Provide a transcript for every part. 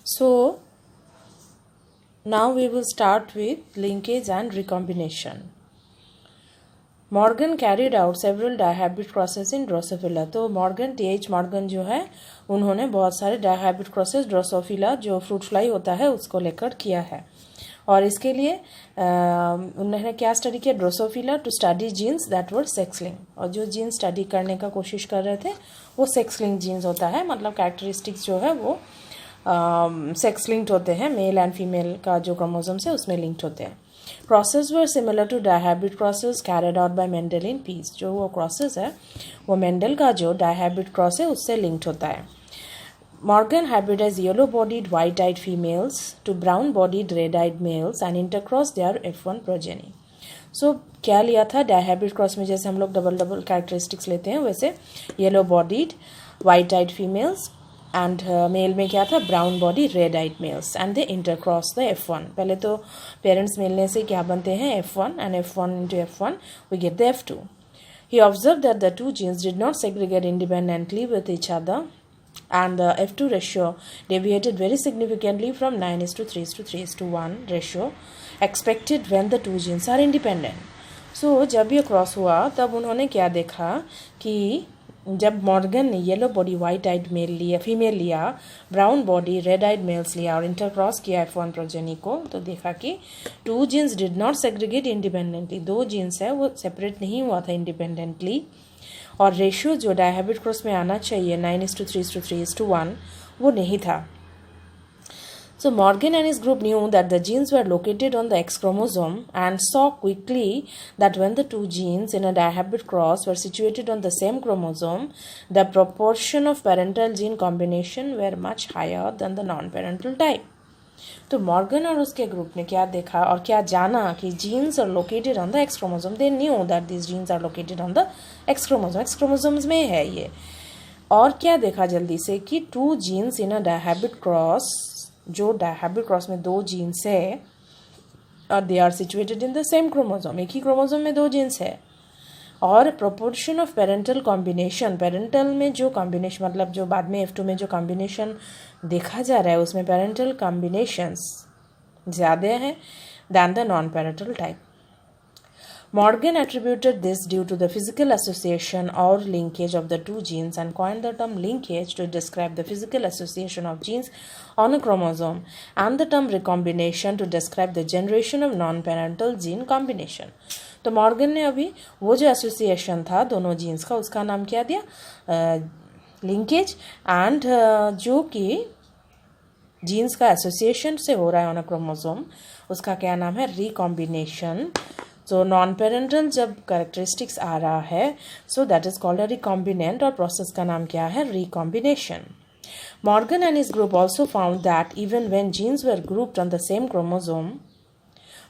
So now we will start with linkage and recombination. Morgan carried out several dihybrid crosses in Drosophila. तो Morgan जो है उन्होंने बहुत सारे डायहाइब्रिड क्रॉसेस ड्रोसोफिला जो फ्रूट फ्लाई होता है उसको लेकर किया है. और इसके लिए उन्होंने क्या स्टडी किया? Drosophila to study genes that were sex link. और जो जीन स्टडी करने का कोशिश कर रहे थे वो सेक्स लिंक जीन्स होता है, मतलब कैरेक्टरिस्टिक्स जो है वो सेक्स लिंक्ड होते हैं. मेल एंड फीमेल का जो क्रोमोसोम्स है उसमें लिंक्ड होते हैं. Process were similar to dihybrid process carried out by Mendel in peas. जो वो process है वो मेंडल का जो dihybrid cross है उससे linked होता है. Morgan hybridized yellow-bodied white-eyed females to brown-bodied red-eyed males and intercrossed their F1 progeny. So क्या लिया था dihybrid cross में? जैसे हम लोग डबल characteristics लेते हैं वैसे yellow-bodied white-eyed females and mail में क्या था? Brown body red eyed males and they intercross the F1. पहले तो पेरेंट्स मिलने से क्या बनते हैं? F1 and F1 into F1 we get the F2. He observed that the two genes did not segregate independently with each other and the F2 ratio deviated very significantly from 9:3:3:1 ratio expected when the two genes are independent. So जब ये cross हुआ तब उन्होंने क्या देखा कि जब Morgan ने yellow body white eyed male लिया, फीमेल लिया, brown body red eyed males लिया और इंटरक्रॉस किया F1 प्रोजेनी को, तो देखा कि two genes did not segregate independently. दो जीन्स है वो सेपरेट नहीं हुआ था इंडिपेंडेंटली. और रेशियो जो डायहाइब्रिड क्रॉस में आना चाहिए 9:3:3:1 वो नहीं था. So Morgan and his group knew that the genes were located on the X chromosome and saw quickly that when the two genes in a dihybrid cross were situated on the same chromosome, the proportion of parental gene combination were much higher than the non-parental type. तो Morgan और उसके group ने क्या देखा और क्या जाना कि genes are located on the X chromosome. They knew that this genes are located on the X chromosome. X chromosomes में है ये. और क्या देखा जल्दी से कि two genes in a dihybrid cross, जो डायहाइब्रिड क्रॉस में दो जीन्स है और they are situated in the same chromosome. एक ही क्रोमोसोम में दो जीन्स है. और proportion of parental combination, parental में जो कॉम्बिनेशन मतलब जो बाद में F2 में जो कॉम्बिनेशन देखा जा रहा है उसमें पेरेंटल कॉम्बिनेशंस ज़्यादा हैं than the non parental type. Morgan attributed this due to the physical association or linkage of the two genes and coined the term linkage to describe the physical association of genes on a chromosome and the term recombination to describe the generation of non-parental gene combination. तो Morgan ने अभी वो जो association था दोनों jeans का उसका नाम क्या दिया? लिंकेज. एंड जो कि जीन्स का एसोसिएशन से हो रहा है ऑन अ क्रोमोसोम उसका क्या नाम है? रिकॉम्बिनेशन. तो नॉन पेरेंटल जब कैरेक्टरिस्टिक्स आ रहा है so that is called a recombinant और प्रोसेस का नाम क्या है? Recombination. Morgan and his group also found that even when genes were grouped on the same chromosome,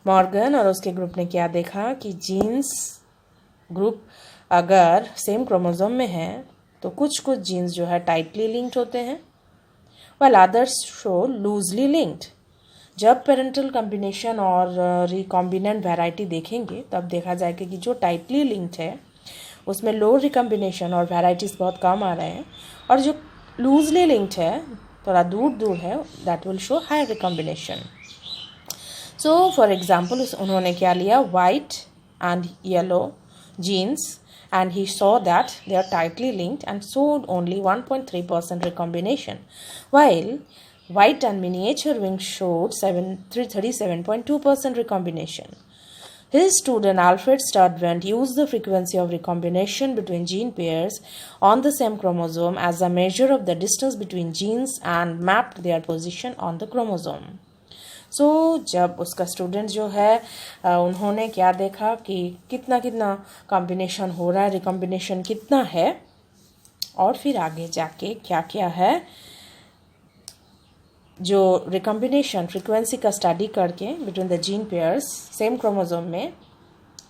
Morgan और उसके ग्रुप ने क्या देखा कि जीन्स ग्रुप अगर सेम क्रोमोसोम में है तो कुछ जीन्स जो है टाइटली लिंक्ड होते हैं while others show loosely linked. जब पेरेंटल कॉम्बिनेशन और रिकॉम्बिनेंट वैरायटी देखेंगे तब देखा जाएगा कि जो टाइटली लिंक्ड है उसमें लो रिकॉम्बिनेशन और वैराइटीज़ बहुत कम आ रहे हैं और जो लूजली लिंक्ड है थोड़ा दूर है that will show high recombination. So for example उन्होंने क्या लिया? White and yellow genes and he saw that they are tightly linked and showed only 1.3% recombination, while white and miniature wings showed 37.2% recombination. His student Alfred Sturtevant used the frequency of recombination between gene pairs on the same chromosome as a measure of the distance between genes and mapped their position on the chromosome. सो जब उसका student जो है उन्होंने क्या देखा कि कितना combination हो रहा है, रिकॉम्बिनेशन कितना है, और फिर आगे जाके क्या क्या है जो रिकॉम्बिनेशन फ्रीक्वेंसी का स्टडी करके between the gene pairs same chromosome में.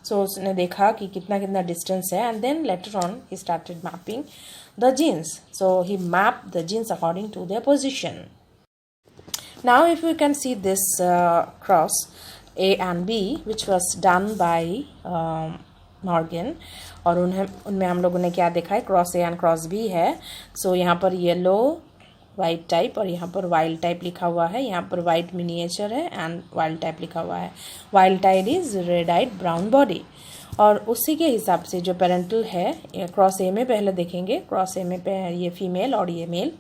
सो उसने देखा कि कितना डिस्टेंस है and then later on he started mapping the genes. So he mapped the genes according to their position. Now if we can see this cross A and B which was done by Morgan और उनमें हम लोगों ने क्या देखा है? Cross A and cross B है. सो यहाँ पर येलो वाइट टाइप, और यहाँ पर वाइल्ड टाइप लिखा हुआ है, यहाँ पर वाइट मिनिएचर है एंड वाइल्ड टाइप लिखा हुआ है। Wild type is red eyed brown body. और उसी के हिसाब से जो पेरेंटल है, क्रॉस ए में पहले देखेंगे, क्रॉस ए में ये फीमेल और ये मेल,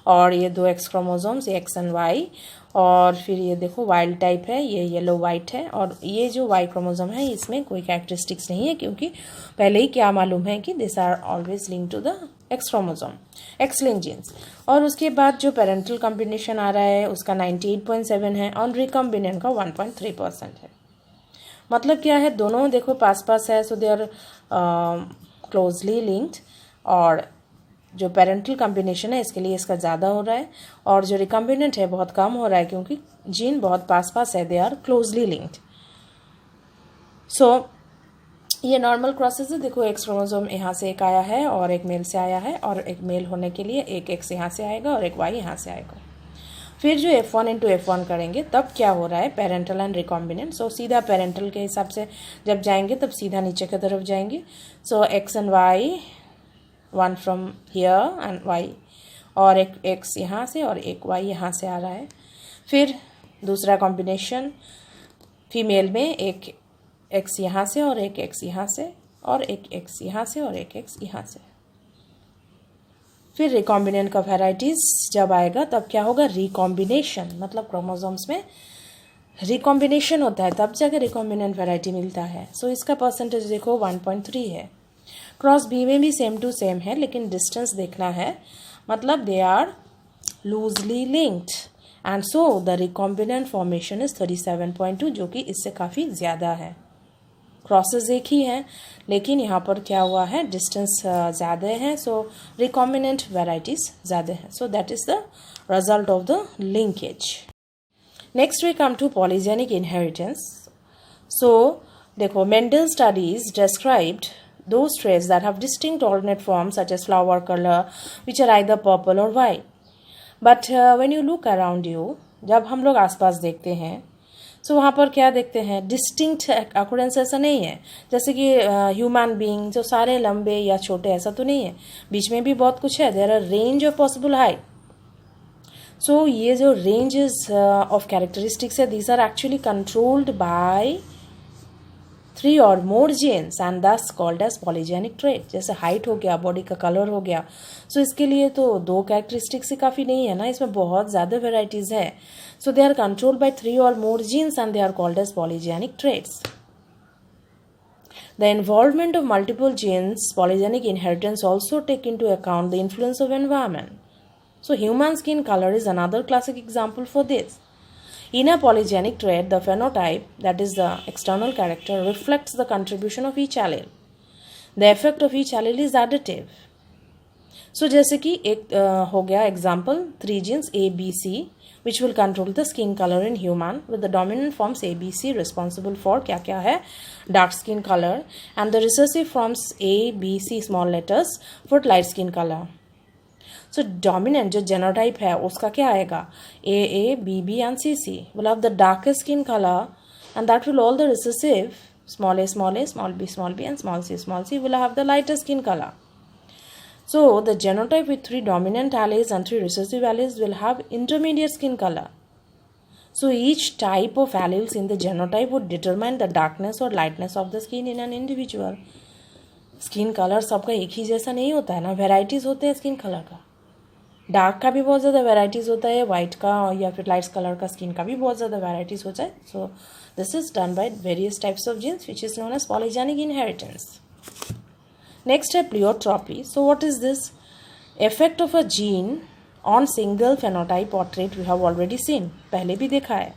और ये 2 X chromosomes, X and Y, और फिर ये देखो वाइल्ड टाइप है, ये येलो वाइट है, और ये जो वाई क्रोमोसोम है इसमें कोई कैरेक्टरिस्टिक्स नहीं है, क्योंकि पहले ही क्या मालूम है कि this are always link to the X chromosome, X link genes. और उसके बाद जो पेरेंटल कॉम्बिनेशन आ रहा है उसका 98.7 है और रिकॉम्बिनेंट का 1.3% है। मतलब क्या है, दोनों देखो पास पास है, so they are closely linked, और जो पेरेंटल कॉम्बिनेशन है इसके लिए इसका ज़्यादा हो रहा है, और जो रिकॉम्बिनेंट है बहुत कम हो रहा है, क्योंकि जीन बहुत पास पास है, दे आर क्लोजली लिंक्ड। सो ये नॉर्मल क्रॉसेस है। देखो एक्स क्रोमोसोम यहाँ से एक आया है और एक मेल से आया है, और एक मेल होने के लिए एक एक्स यहाँ से आएगा और एक वाई यहाँ से आएगा। फिर जो F1 इंटू F1 करेंगे तब क्या हो रहा है, पेरेंटल एंड रिकॉम्बिनेंट। सो सीधा पेरेंटल के हिसाब से जब जाएंगे तब सीधा नीचे की तरफ जाएंगे। So x and y, 1 from here and Y, और एक एक्स यहाँ से और एक वाई यहाँ से आ रहा है। फिर दूसरा कॉम्बिनेशन फीमेल में एक एक्स यहाँ से और एक एक्स यहाँ से, और एक एक्स यहाँ से और एक एक्स यहाँ से। फिर रिकॉम्बिनेंट का वेराइटीज जब आएगा तब क्या होगा, रिकॉम्बिनेशन, मतलब क्रोमोसोम्स में रिकॉम्बिनेशन होता है तब जाकर रिकॉम्बिनेंट वेराइटी मिलता है। सो इसका परसेंटेज देखो 1.3 है। क्रॉस बी में भी सेम टू सेम है, लेकिन डिस्टेंस देखना है, मतलब they are loosely linked, and so the recombinant formation is 37.2, जो कि इससे काफ़ी ज़्यादा है। क्रॉसेस एक ही हैं, लेकिन यहाँ पर क्या हुआ है, डिस्टेंस ज़्यादा है, सो रिकॉम्बिनेंट वेराइटीज़ ज़्यादा है। So that is the result of the linkage. Next we come to polygenic inheritance. So देखो, Mendel studies described those traits that have distinct alternate forms such as flower color, which are either purple or white. But when you look around you, जब हम लोग आसपास देखते हैं, सो वहाँ पर क्या देखते हैं, डिस्टिंक्ट अकुरेंस ऐसा नहीं है, जैसे कि ह्यूमन बीइंग जो सारे लंबे या छोटे, ऐसा तो नहीं है, बीच में भी बहुत कुछ है। There are range of possible height. So ये जो रेंजेस ऑफ कैरेक्टरिस्टिक्स है, these are actually controlled by 3 और more genes and thus called as polygenic trait. जैसे हाइट हो गया, बॉडी का कलर हो गया, सो इसके लिए तो 2 कैरेक्टरिस्टिक्स ही काफ़ी नहीं है ना, इसमें बहुत ज़्यादा वेराइटीज़ है। So they are controlled by 3 और more genes and they are called as polygenic traits. The involvement of multiple genes, polygenic inheritance, also take into account the influence of environment. So human skin color is another classic example for this. In a polygenic trait, the phenotype, that is the external character, reflects the contribution of each allele. The effect of each allele is additive. So जैसे कि एक हो गया example, 3 genes A, B, C, which will control the skin color in human, with the dominant forms A, B, C responsible for क्या क्या है, dark skin color, and the recessive forms A, B, C small letters for light skin color. So dominant जो genotype है उसका क्या आएगा, A B B and C C will have the darkest skin colour, and that will all the recessive small A small B and small C will have the lightest skin colour. So the genotype with 3 dominant alleles and 3 recessive alleles will have intermediate skin color. So each type of alleles in the genotype would determine the darkness or lightness of the skin in an individual. Skin colour सबका एक ही जैसा नहीं होता है ना, varieties होते हैं skin colour का. डार्क का भी बहुत ज़्यादा वेराइटीज़ होता है, वाइट का या फिर लाइट कलर का स्किन का भी बहुत ज़्यादा वेराइटीज़ होता है. So this is done by various types of genes which is known as polygenic inheritance. Next है pleiotropy. So what is this? Effect of a gene on single phenotype और trait we have already seen, पहले भी देखा है.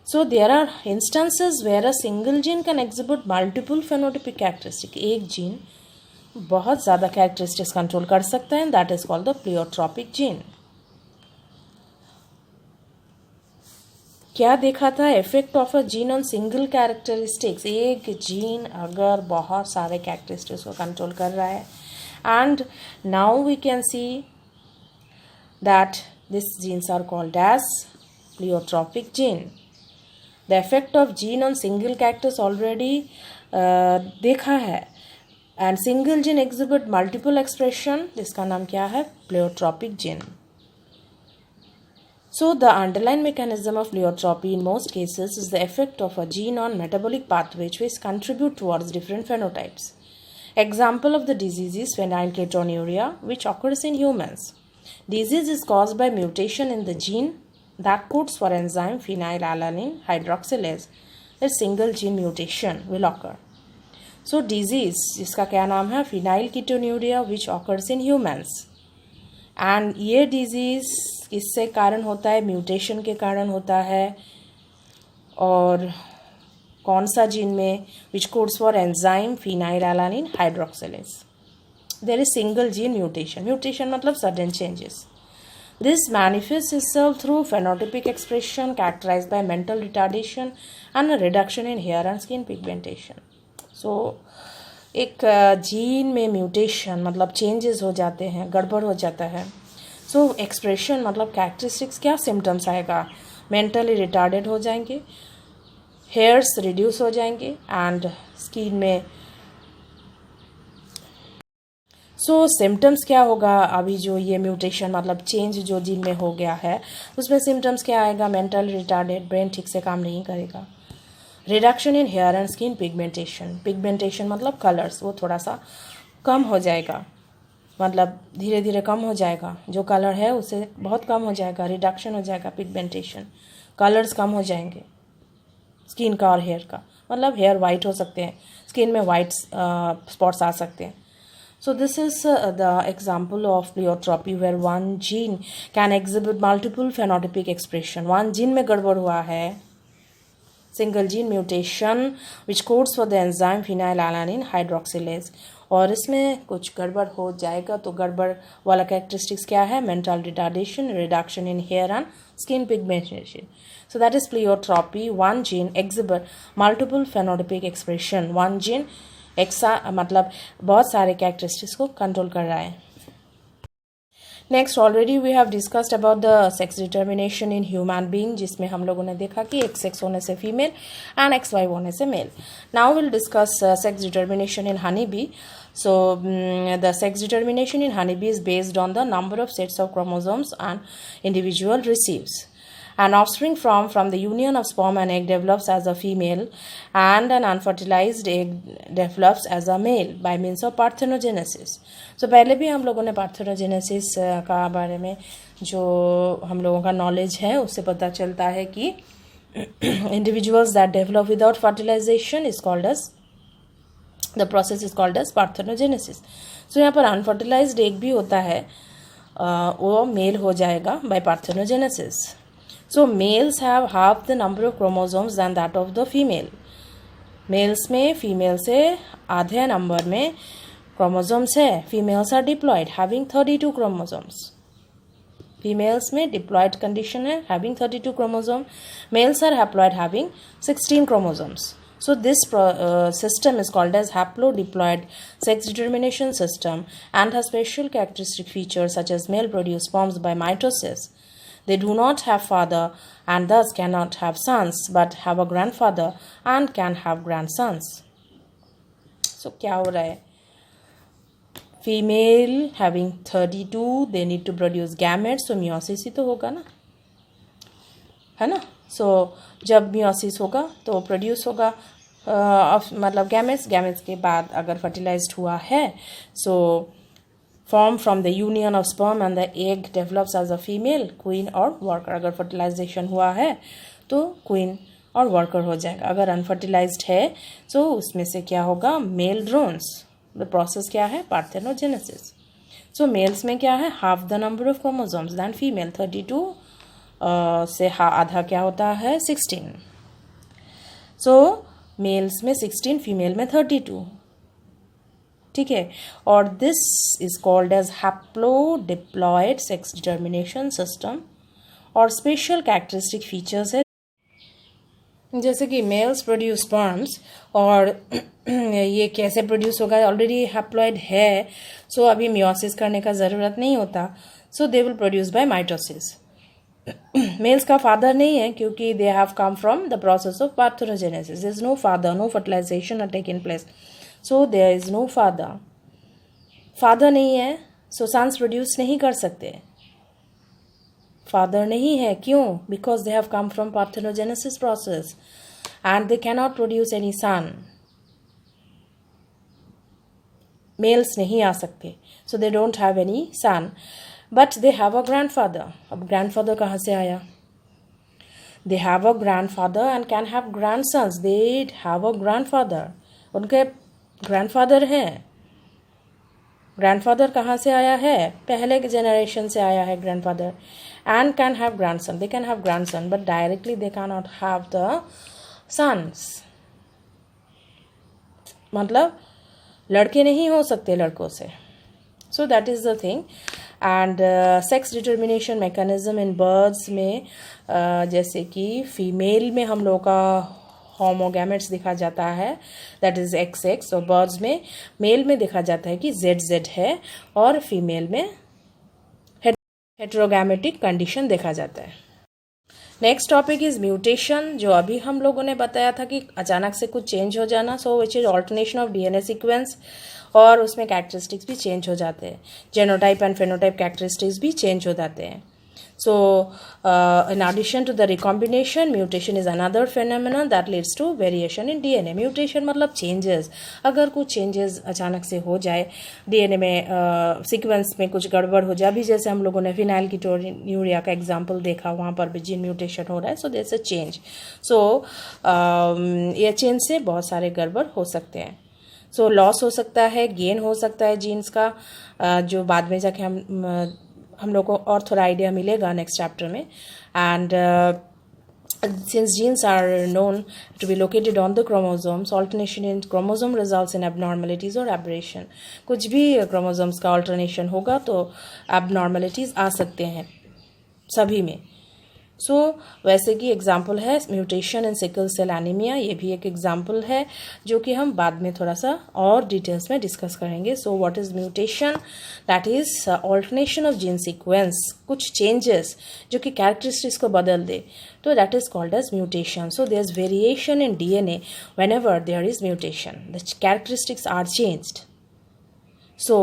So there are instances where a single gene can exhibit multiple phenotypic characteristics. एक gene बहुत ज़्यादा characteristics control कर सकता है, that is called the pleiotropic gene. क्या देखा था? Effect of a gene on single characteristics. एक जीन अगर बहुत सारे characteristics को कंट्रोल कर रहा है, and now we can see that these genes are called as pleiotropic gene. The effect of gene on single characters already देखा है, and single gene exhibit multiple expression, जिसका नाम क्या है? Pleiotropic gene. So the underlying mechanism of pleiotropy in most cases is the effect of a gene on metabolic pathways which contribute towards different phenotypes. Example of the disease is phenylketonuria, which occurs in humans. Disease is caused by mutation in the gene that codes for enzyme phenylalanine hydroxylase. A single gene mutation will occur. So disease इसका क्या नाम है? phenylketonuria, which occurs in humans. And ये disease किससे कारण होता है? Mutation के कारण होता है. और कौन सा जीन में? Which codes for enzyme phenylalanine hydroxylase. There is single gene mutation. Mutation मतलब sudden changes. This manifest itself through phenotypic expression characterized by mental retardation and a reduction in hair and skin pigmentation. So एक gene में mutation मतलब changes हो जाते हैं, गड़बड़ हो जाता है. सो एक्सप्रेशन मतलब कैरेक्टरिस्टिक्स, क्या सिम्टम्स आएगा? मेंटली रिटार्डेड हो जाएंगे, हेयर्स रिड्यूस हो जाएंगे एंड स्किन में. सो सिम्टम्स क्या होगा? अभी जो ये म्यूटेशन मतलब चेंज जो जीन में हो गया है उसमें सिम्टम्स क्या आएगा? मेंटली रिटार्डेड, ब्रेन ठीक से काम नहीं करेगा. Reduction in hair and skin pigmentation. Pigmentation मतलब कलर्स, वो थोड़ा सा कम हो जाएगा, मतलब धीरे धीरे कम हो जाएगा. जो कलर है उसे बहुत कम हो जाएगा, रिडक्शन हो जाएगा पिगमेंटेशन, कलर्स कम हो जाएंगे स्किन का और हेयर का. मतलब हेयर वाइट हो सकते हैं, स्किन में वाइट स्पॉट्स आ सकते हैं. So this is the example of pleiotropy where one gene can exhibit multiple phenotypic expression. One gene में गड़बड़ हुआ है, single gene mutation which codes for the enzyme phenylalanine hydroxylase. और इसमें कुछ गड़बड़ हो जाएगा तो गड़बड़ वाला कैरेक्टरिस्टिक्स क्या है? Mental retardation, reduction in hair and skin pigmentation. So that is pleiotropy. One gene exhibit multiple phenotypic expression. One gene मतलब बहुत सारे कैरेक्टरिस्टिक्स को कंट्रोल कर रहा है. Next, already we have discussed about the sex determination in human being, जिसमें हम लोगों ने देखा कि एक सेक्स होने से फीमेल एंड XY होने से मेल. Now will discuss sex determination in honey bee. So the sex determination in honeybee is based on the number of sets of chromosomes an individual receives. An offspring from the union of sperm and egg develops as a female, and an unfertilized egg develops as a male by means of parthenogenesis. So पहले भी हम लोगों ने parthenogenesis का बारे में जो हम लोगों का नॉलेज है उससे पता चलता है कि individuals that develop without fertilization is called as the process is called as parthenogenesis. So यहाँ पर unfertilized egg भी होता है, वो मेल हो जाएगा by parthenogenesis. So males have half the number of chromosomes than that of the female. Males में female से आधे नंबर में chromosomes है. Females are diploid having 32 chromosomes. Females में diploid condition है having 32 chromosomes. Males are haploid having 16 chromosomes. So this system is called as haplodiploid sex determination system and has special characteristic features such as male produce sperms by mitosis. They do not have father and thus cannot have sons, but have a grandfather and can have grandsons. So क्या हो रहा है? Female having 32, they need to produce gametes, so meiosis ही तो होगा ना, है ना? सो जब मियोसिस होगा तो प्रोड्यूस होगा मतलब गैमेट्स के बाद अगर फर्टिलाइज्ड हुआ है so form from the union of sperm and the egg develops as a female queen और वर्कर. अगर फर्टिलाइजेशन हुआ है तो क्वीन और वर्कर हो जाएगा. अगर अनफर्टिलाइज्ड है तो उसमें से क्या होगा? Mail drones. द प्रोसेस क्या है? पार्थेनोजेनेसिस. सो मेल्स में क्या है? Half the number of chromosomes than female. 32 से आधा क्या होता है? 16. सो मेल्स में 16, फीमेल में 32. ठीक है. और this is called as haplodiploid sex determination system. और स्पेशल कैरेक्टरिस्टिक फीचर्स है जैसे कि मेल्स प्रोड्यूस स्पर्म्स. और ये कैसे प्रोड्यूस होगा? ऑलरेडी हैप्लॉइड है सो अभी मियोसिस करने का ज़रूरत नहीं होता. So they will produce by mitosis. Males का फादर नहीं है क्योंकि they have come from the process of parthenogenesis. There is no father, no fertilization are taken place, so there is no father. Father नहीं है सो sons produce नहीं कर सकते. Father नहीं है। क्यों? Because they have come from parthenogenesis process and they can not produce any son. Males नहीं आ सकते, so they don't have any son, but they have a grandfather. अब ग्रैंडफादर कहाँ से आया? They have a grandfather and can have grandsons. They have a grandfather, उनके grandfather हैं। Grandfather कहाँ से आया है? पहले के जनरेशन से आया है grandfather. And can have grandson, they can have grandson, but directly they can not have the sons. मतलब लड़के नहीं हो सकते लड़कों से। So that is the thing. And sex determination mechanism in birds में जैसे कि फीमेल में हम लोग का होमोगैमेट्स देखा जाता है, दैट इज XX, और बर्ड्स में मेल में देखा जाता है कि ZZ है, और फीमेल में हेटेरोगैमेटिक कंडीशन देखा जाता है। नेक्स्ट टॉपिक इज म्यूटेशन, जो अभी हम लोगों ने बताया था कि अचानक से कुछ चेंज हो जाना, so which is alternation of DNA sequence, और उसमें कैरेक्टरिस्टिक्स भी चेंज हो जाते हैं। जेनोटाइप एंड फेनोटाइप कैरेक्टरिस्टिक्स भी चेंज हो जाते हैं। So, in addition to the recombination, mutation is another phenomenon that leads to variation in DNA. Mutation मतलब changes। अगर कुछ changes अचानक से हो जाए DNA में, सीक्वेंस में कुछ गड़बड़ हो जाए, अभी जैसे हम लोगों ने फिनाइल कीटोन्यूरिया का एग्जाम्पल देखा, वहाँ पर भी जीन म्यूटेशन हो रहा है, so there is a change. So ये चेंज से बहुत सारे गड़बड़ हो सकते हैं। सो लॉस हो सकता है, गेन हो सकता है जीन्स का, जो बाद में जाके हम लोग को और थोड़ा आइडिया मिलेगा नेक्स्ट चैप्टर में। And since genes are known to be located on the chromosomes, alternation in chromosome results in abnormalities or aberration। कुछ भी chromosomes का alternation होगा तो abnormalities आ सकते हैं सभी में। सो वैसे कि एग्जाम्पल है mutation in sickle cell anaemia, ये भी एक एग्जाम्पल है जो कि हम बाद में थोड़ा सा और डिटेल्स में डिस्कस करेंगे। So what is mutation? That is alternation of gene sequence, कुछ चेंजेस जो कि कैरेक्टरिस्टिक्स को बदल दे, तो that is called as mutation. So there is variation in DNA whenever there is mutation, the characteristics are changed. So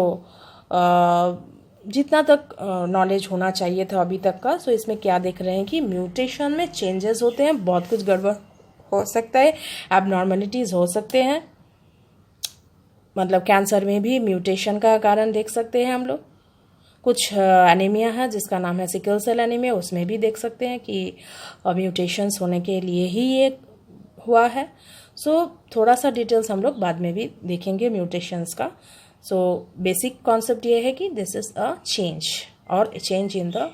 जितना तक knowledge होना चाहिए था अभी तक का, सो इसमें क्या देख रहे हैं कि म्यूटेशन में चेंजेस होते हैं, बहुत कुछ गड़बड़ हो सकता है, एबनॉर्मलिटीज़ हो सकते हैं। मतलब कैंसर में भी म्यूटेशन का कारण देख सकते हैं हम लोग। कुछ एनीमिया है जिसका नाम है सिकल सेल एनीमिया, उसमें भी देख सकते हैं कि म्यूटेशंस होने के लिए ही ये हुआ है। सो थोड़ा सा डिटेल्स हम लोग बाद में भी देखेंगे म्यूटेशंस का। सो बेसिक कॉन्सेप्ट ये है कि दिस इज अ चेंज और change in the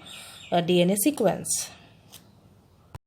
DNA sequence.